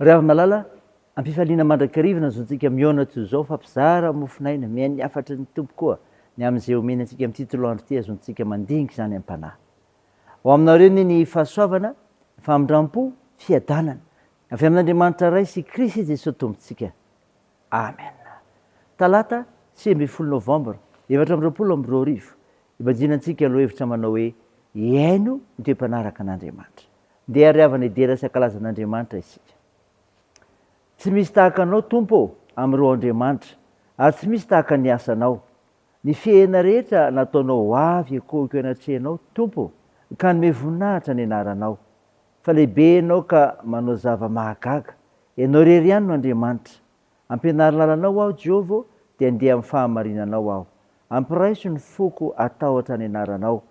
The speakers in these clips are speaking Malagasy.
Ry avy malala ampifaliana mandrakirivana zontsika miona toy zao fampizara Mofonaina miain'ny afatra ny tompo koa ny amin'izay omena antsika amin'ny titoloandro ty azontsika mandinika zany am-panahy. Ho aminareo ny fahasoavana, famindram-po, fiadanana avy amin'Andriamanitra ray sy Kristy Jesosy tompontsika. Amen. Talata 9 Novambra 2022 ibanjinantsika aloha hevitra manao hoe IAINO ny toe-panaraka an'Andriamanitra. Ndeha ariavana idera sy ankalazan'Andriamanitra isika. Tsy misy tahaka anao tompo amin'ireo Andriamanitra ary tsy misy tahaka ny asanao. Ny fihena rehetra nataonao avy ekôko anatrehanao tompo ka nome voninahitra ny anaranao. Fa lehibe ianao ka manao zava-mahagaga. Ianao rery ihany no Andriamanitra. Ampianary lalanao aho Jehova dia andeha amin'ny fahamarinanao aho. Ampiraiso ny foko atahotra ny anaranao.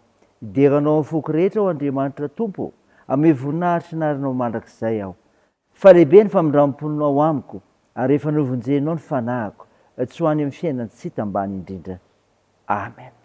Ideranao amin'ny foko rehetra ao Andriamanitra tompo. Ame voninahitra naranao mandrakizay aho. Fa lehibe ny famindram-ponao amiko ary rehefa novonjenao ny fanahiko. Tsy ho any amin'ny fiainany tsy tambany indrindra. Amen.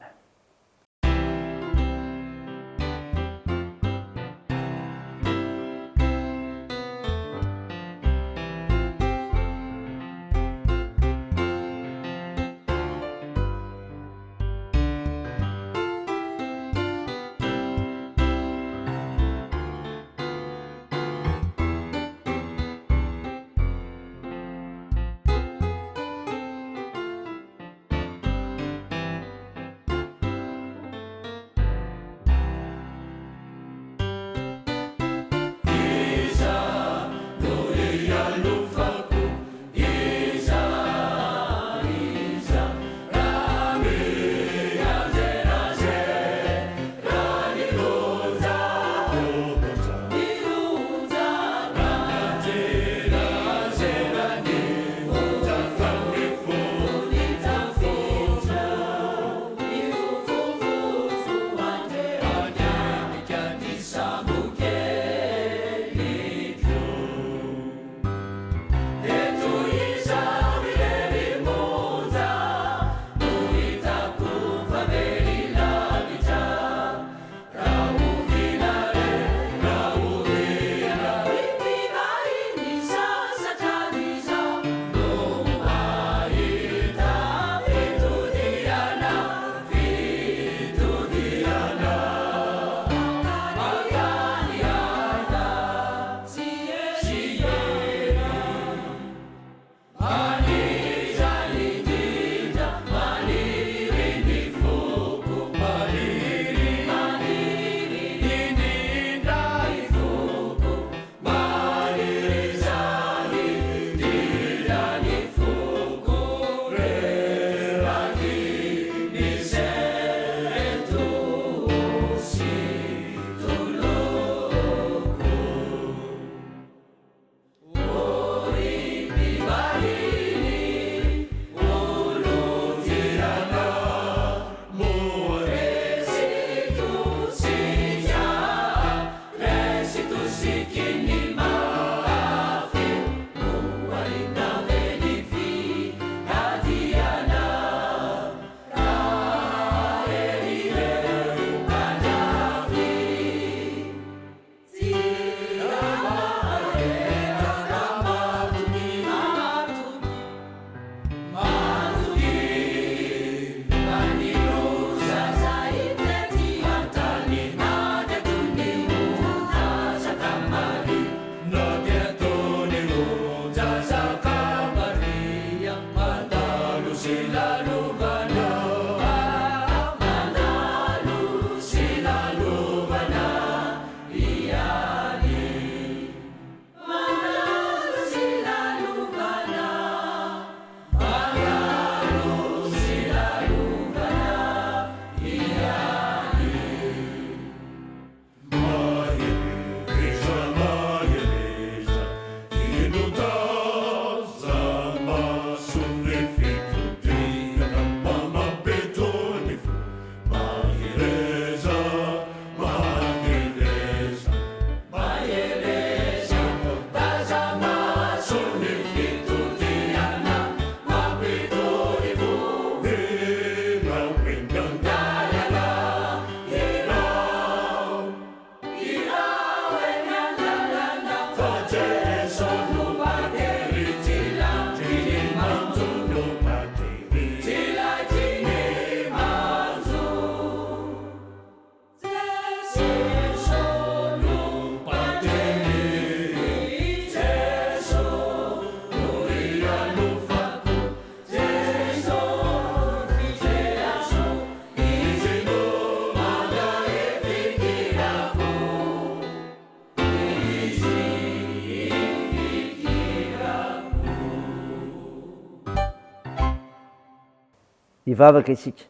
Hivavaka isika.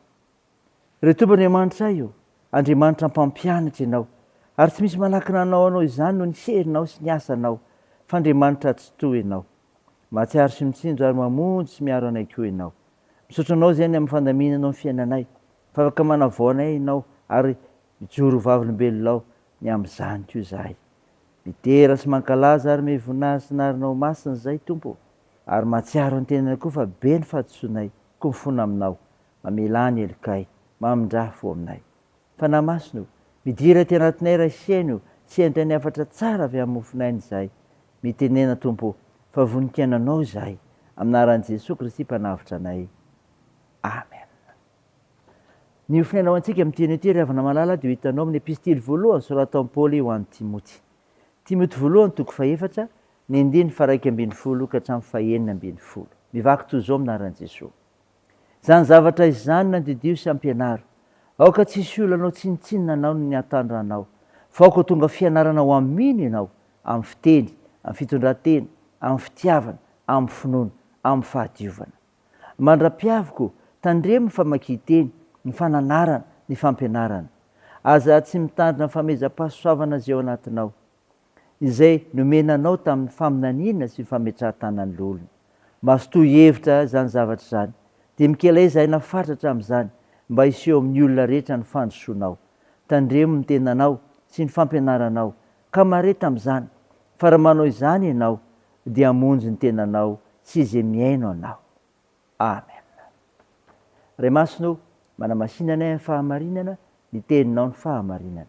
Ry Tompon'Andriamanitra io, Andriamanitra mpampianatra ianao, ary tsy misy manakina anao izany no ny herinao sy ny asanao, fa Andriamanitra tsy toy ianao. Mahatsiaro sy mitsinjo ary mamonjy sy miaro anay koa ianao. Misaotra anao zay ny amin'ny fandaminanao ny fiainanay, fa afaka manavoanay ianao ary mijoro vavolombelonao ny amin'izany koa izahay. Mitera sy mankalaza ary mivonasinarynao masina izay Tompo, ary mahatsiaro ny tenanay koa fa be ny fahadisoanay koa mifona aminao, mamela ny elokay, mamindrafo aminay. Fa namasino, midira ty anatinay raha isiaino sy endray ny afatra tsara avy amin'ny Mofonaina izahay. Mitenena Tompo, fa vonikainanao izahay, aminaran'i Jesosy Kristy mpanavitra anay. Amen. Ny ofinainao antsika amin'ny teny ity ravana malala dia hitanao amin'ny epistily voalohany soratan'i Paoly ho an'i Timoty. Timoty voalohany toko 4, ny 1:12 ka hatramin'ny 9:12. Mivaky toy izao aminaran'i Jesosy. Zany zavatra izany nandidio sy ampianaro. Aoka tsisy olonanao tsinitsinina anao ny atandro anao, fa aoka tonga fianarana ho amino ianao amin'ny fiteny, amin'ny fitondran-tena, amin'ny fitiavana, amin'ny finoana, amin'ny fahadiovana. Mandra-piaviko, tandremo ny famakian-teny, ny fananarana, ny fampianarana. Aza tsy mitandrina famezam-pahasoavana izay ao anatinao, izay nomenanao tamin'ny faminaniana sy fametrahan-tanan'ny olona. Masotoy hevitra zany zavatra zany, dia mikela izahay nafatratra amin'izany mba hiseho amin'ny olona rehetra ny fandrosoanao. Tandremo ny tenanao sy ny fampianaranao, ka mare tamin'izany, fa raha manao izany ianao dia hamonjy ny tenanao sy izay miaino anao. Amen. Ray masino, manamasinanay amin'ny fahamarinana, ny teninao ny fahamarinana.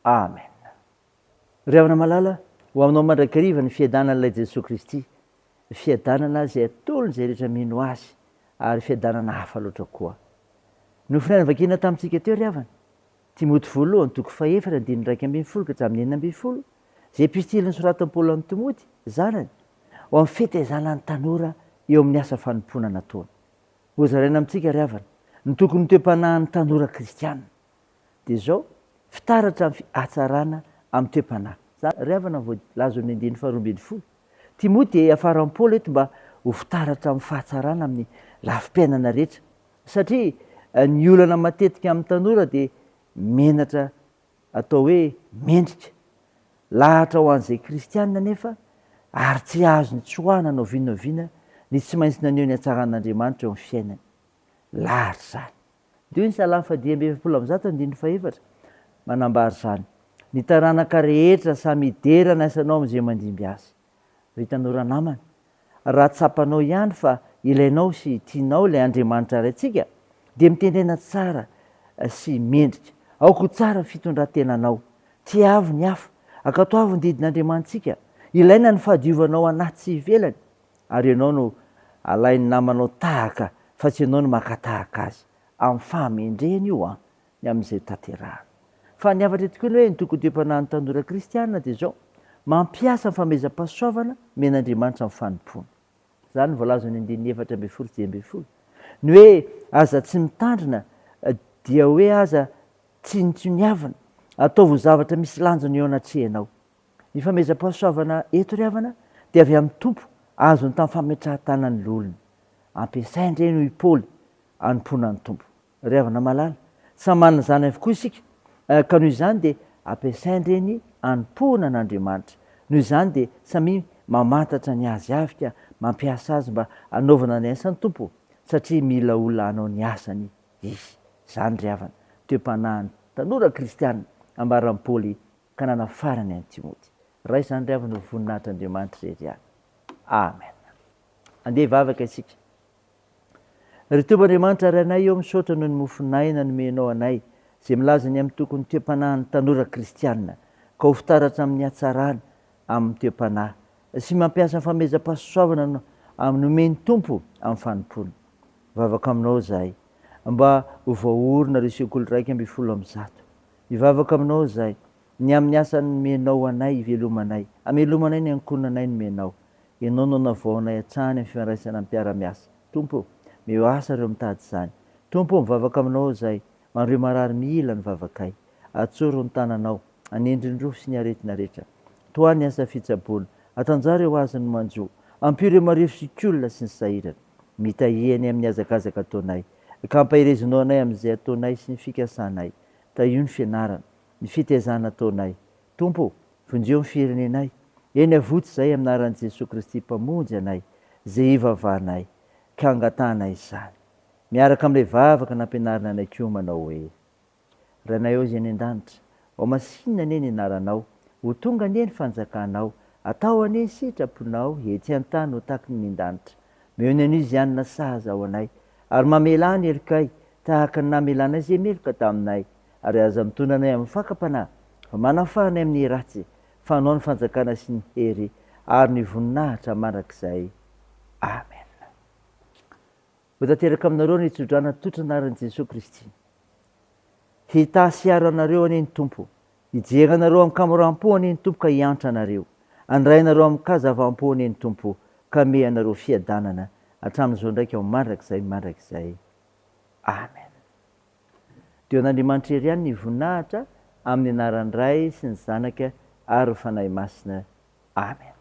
Amen. Ry havana malala, ho aminao mandrakariva ny fiadanan'ilay Jesosy Kristy, fiadanana izay atolony izay rehetra mino azy, ary fiadanana hafa loatra koa. Nofinaina vakina tamintsika teo ry havana, Timoty voalohany toko 4, 1:12 ka hatramin'ny 9:12, izay epistily nosoratan'i Paoly an'i Timoty, zanany, ho amin'ny fitaizana ny tanora eo amin'ny asa fanompoana nataony. Hozaraina amintsika ry havana, ny tokony toe-panahy ny tanora kristianina. Dia izao, fitaratra amin'ny fihatsarana amin'ny toe-panahy. Ry havana voalaza amin'ny 2:12. Timoty afaran'i Paoly eto mba ho fitaratra amin'ny fahatsarana amin'ny lafim-piainana rehetra. Satria ny olana matetika amin'ny tanora dia menatra atao hoe mendrika. Lahatra ho an'izay kristianina nefa, ary tsy azo ny tsoahana no vinoviana ny tsy maintsy naneho ny hatsaran'Andriamanitra eo amin'ny fiainany. Lahatra zany. Dia ny Salamy 1:24 manambara zany. Ny taranaka rehetra samy hidera ny asanao amin'izay mandimby azy. Ry tanora namana, raha tsapanao ihany fa ilainao sy tianao ilay Andriamanitra raintsika, dia mitendena tsara sy mendrika. Aoko tsara fitondran-tenanao, tiavo ny hafa, ankatoavo ny didin'Andriamanitsika. Ilaina ny fahadiovanao anaty sy ivelany, ary ianao no alainy namanao tahaka, fa tsy ianao no makatahaka azy. Amin'ny fahamendrehany io ny amin'izay tanterahana. Fa ny avatra tokoa ny hoe ny tokony toe-panahy ny tanora kristianina dia izao, mampiasa ny famezam-pahasoavana men'Andriamanitra amin'ny fanompoana. Zany voalaza ny 2:4-12. Ny hoe aza tsy mitandrina dia hoe aza tsy nitsoniavana, ataovy zavatra misy lanjany eo anatrehanao. Ny famezam-pahasoavana eto ry havana dia avy amin'ny Tompo, azony tamin'ny fametrahan-tanan'ny olona. Ampiasaindray noho i Paoly hanompoana ny Tompo. Ry havana malala, samy manana izany avokoa isika, ka noho izany dia ampiasaindreny hanompoana an'Andriamanitra. Noho izany dia samy mamantatra ny azy avy ka mampiasa azy mba hanaovana ny asan'ny Tompo, satria mila olona hanao ny asany izy. Zany ry havana, toe-panahy ny tanora kristianina ambaran'i Paoly ka nanafarany an'i Timoty. Ray izany ry havana ho voninahitr'Andriamanitra irery ihany. Amen. Andeha hivavaka isika. Ry Tompon'Andriamanitra ry anay eo misaotra noho ny Mofonaina nomenao anay, izay milaza ny amin'ny tokony toe-panahy ny tanora kristianina, ka ho fitaratra amin'ny hatsarana amin'ny toe-panahy, sy mampiasa ny famezam-pahasoavana amin'ny nomeny Tompo amin'ny fanompoana. Mivavaka aminao izahay, mba ho voaorina ry sekoly 1:10. Mivavaka aminao izahay, ny amin'ny asa nomenao anay ivelomanay, amelomanay ny ankonanay nomenao. Ianao no navaonay hatrany amin'ny fiandraisana amin'ny mpiara-miasa. Tompo, meo asa ireo mitady izany. Tompo, mivavaka aminao izahay, mandreo marary mila ny vavakay. Atsoro ny tananao, anendrindrofo sy ny aretina rehetra. Toa ny asa fitsaboana, atanjara eo azy ny manjo, ampio ireo marefo sy olona sy ny sahirana. Mitahihany amin'ny hazakazaka ataonay, ka ampahirezinao anay amin'izay ataonay sy ny fikasanay. Io ny fianarana, ny fitaizana ataonay. Tompo, vonjeo ny firenenay. Eny avotsy izay aminaran'i Jesosy Kristy mpamonjy anay, izay ivavahanay, ka angatanay izany. Miaraka amin'ilay vavaka nampianarana anay koa manao hoe: Ranay ao izay ny an-danitra, ao masinina anie ny anaranao, ho tonga anie ny fanjakanao, atao anie ny sitraponao, etsy an-tany ho taky ny an-danitra. Meo ny an'izy ihany na sahaza ao anay, ary mamelany elokay, tahaka ny namelanay izay meloka taminay, ary aza mitondra anay amin'ny fakam-panahy, fa manafanay amin'ny ratsy, fanao ny fanjakana sy ny hery, ary ny voninahitra mandrakizay. Amen. Ho tanteraka aminareo ny tsodrana totra anaran'i Jesosy Kristy. Hitasy aro anareo anie ny Tompo, hijery anareo amin'ny kamoram-po anie ny Tompo ka hiantra anareo. Andray anareo amin'ny kazavam-po anie ny Tompo, ka me anareo fiadanana hatramin'izao ndraiky ao mandrakizay. Amen. Deo an'Andriamanitra ery ihany ny voninahitra amin'ny anaran'ny Ray sy ny Zanaka ary ny fanahy masina. Amen.